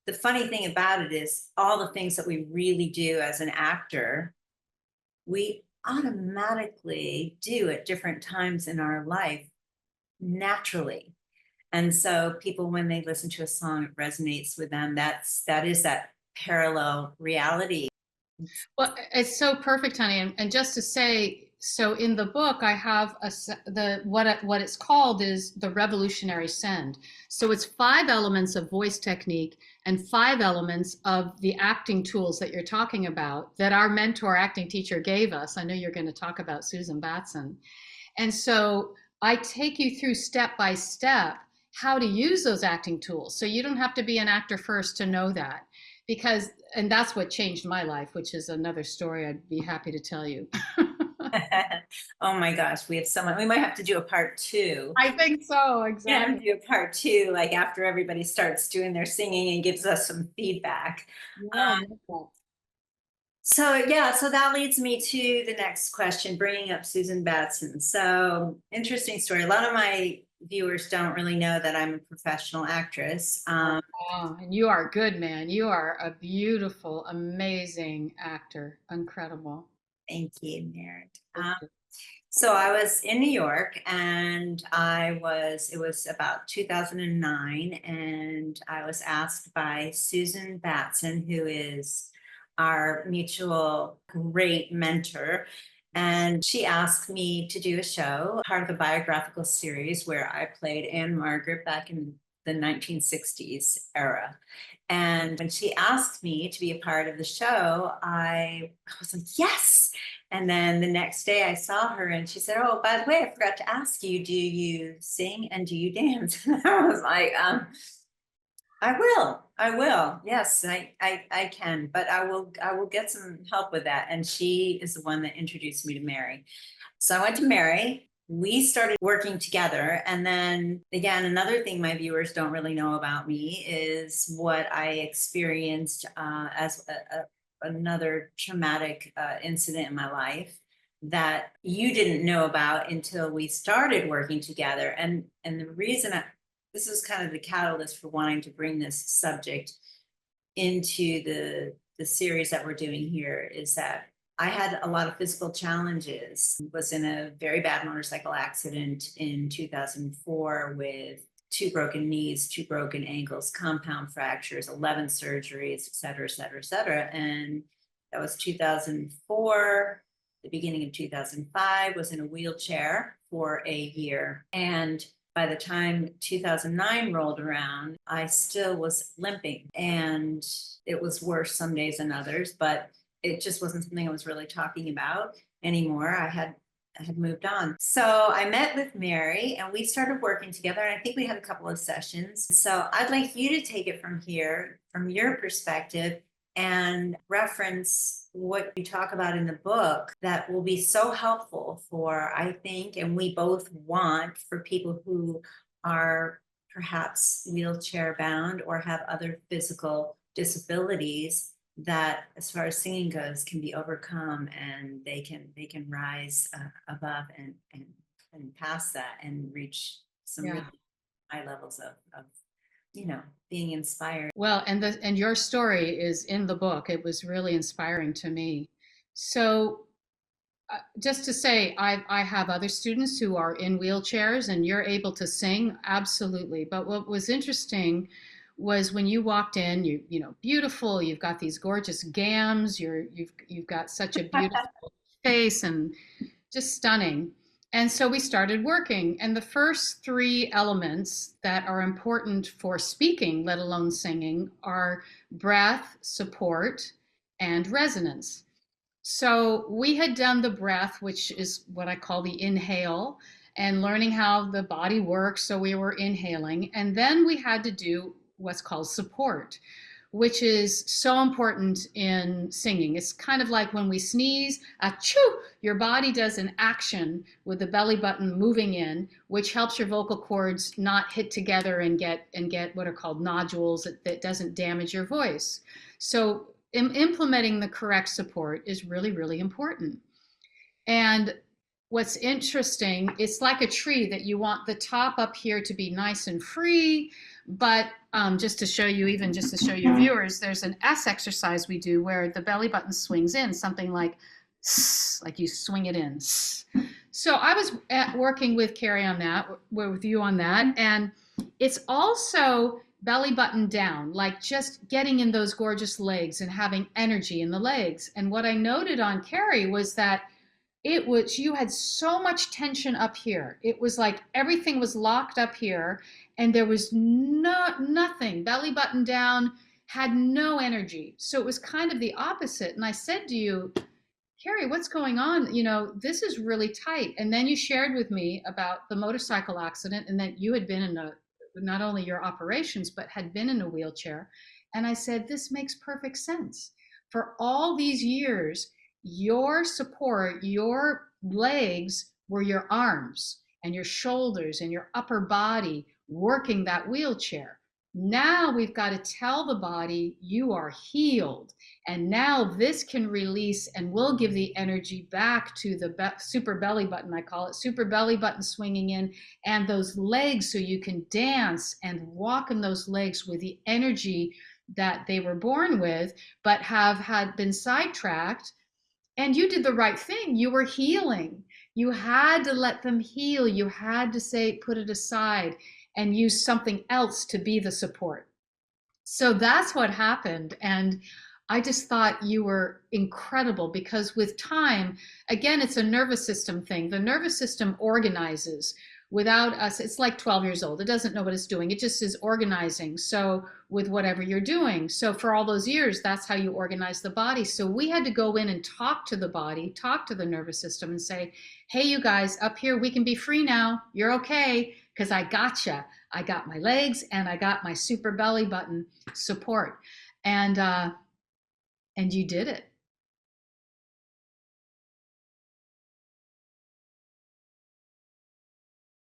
the funny thing about it is all the things that we really do as an actor, we automatically do at different times in our life naturally. And so people, when they listen to a song, it resonates with them. That is that parallel reality. Well, it's so perfect, honey. And just to say, so in the book, I have the what it's called is the revolutionary send. So it's five elements of voice technique and five elements of the acting tools that you're talking about that our mentor acting teacher gave us. I know you're going to talk about Susan Batson. And so I take you through step by step how to use those acting tools. So you don't have to be an actor first to know that. Because, and that's what changed my life, which is another story I'd be happy to tell you. Oh my gosh, we have so much. We might have to do a part two. I think so, Yeah, exactly. do a part two, like after everybody starts doing their singing and gives us some feedback. Yeah, I love that. So yeah, so that leads me to the next question, bringing up Susan Batson. So interesting story. A lot of my viewers don't really know that I'm a professional actress. Oh, and you are good, man. You are a beautiful, amazing actor. Incredible. Thank you, Merritt. So I was in New York and it was about 2009, and I was asked by Susan Batson, who is our mutual great mentor. And she asked me to do a show, part of a biographical series where I played Anne Margaret back in the 1960s era. And when she asked me to be a part of the show, I was like, yes. And then the next day I saw her and she said, "Oh, by the way, I forgot to ask you, do you sing and do you dance?" And I was like, I will. I will. Yes, I can, but I will get some help with that. And she is the one that introduced me to Mary. So I went to Mary. We started working together. And then again, another thing my viewers don't really know about me is what I experienced as another traumatic incident in my life that you didn't know about until we started working together. And the reason this is kind of the catalyst for wanting to bring this subject into the series that we're doing here is that I had a lot of physical challenges. Was in a very bad motorcycle accident in 2004 with two broken knees, two broken ankles, compound fractures, 11 surgeries, et cetera, et cetera, et cetera. And that was 2004. The beginning of 2005 was in a wheelchair for a year. And by the time 2009 rolled around, I still was limping, and it was worse some days than others, but it just wasn't something I was really talking about anymore. I had moved on. So I met with Mary and we started working together. And I think we had a couple of sessions. So I'd like you to take it from here, from your perspective, and reference what you talk about in the book that will be so helpful for, I think, and we both want for people who are perhaps wheelchair bound or have other physical disabilities that as far as singing goes can be overcome, and they can rise above and past that and reach some really Yeah. high levels of being inspired. Well, and your story is in the book. It was really inspiring to me. So just to say, I have other students who are in wheelchairs, and you're able to sing, absolutely. But what was interesting was when you walked in, you know, beautiful. You've got these gorgeous gams. You've got such a beautiful face and just stunning. And so we started working. And the first three elements that are important for speaking, let alone singing, are breath, support, and resonance. So we had done the breath, which is what I call the inhale, and learning how the body works. So we were inhaling. And then we had to do what's called support, which is so important in singing. It's kind of like when we sneeze, achoo, your body does an action with the belly button moving in, which helps your vocal cords not hit together and get what are called nodules that doesn't damage your voice. So implementing the correct support is really, really important. And what's interesting, it's like a tree that you want the top up here to be nice and free, but just to show you, even just to show your viewers, there's an S exercise we do where the belly button swings in, something like you swing it in. So I was working with Carrie on that, with you on that, and it's also belly button down, like just getting in those gorgeous legs and having energy in the legs. And what I noted on Carrie was that it was, you had so much tension up here. It was like everything was locked up here and there was nothing, belly button down, had no energy. So it was kind of the opposite. And I said to you, Carrie, what's going on? You know, this is really tight. And then you shared with me about the motorcycle accident and that you had been in not only your operations, but had been in a wheelchair. And I said, this makes perfect sense. For all these years, your support, your legs were your arms and your shoulders and your upper body working that wheelchair. Now we've got to tell the body you are healed. And now this can release and will give the energy back to the super belly button, I call it, super belly button swinging in, and those legs so you can dance and walk in those legs with the energy that they were born with, but have had been sidetracked. And you did the right thing. You were healing. You had to let them heal. You had to say, put it aside and use something else to be the support. So that's what happened. And I just thought you were incredible because with time, again, it's a nervous system thing. The nervous system organizes. Without us, it's like 12 years old. It doesn't know what it's doing. It just is organizing. So with whatever you're doing. So for all those years, that's how you organize the body. So we had to go in and talk to the body, talk to the nervous system and say, hey, you guys up here, we can be free now. You're okay. Because I gotcha. I got my legs and I got my super belly button support. And you did it.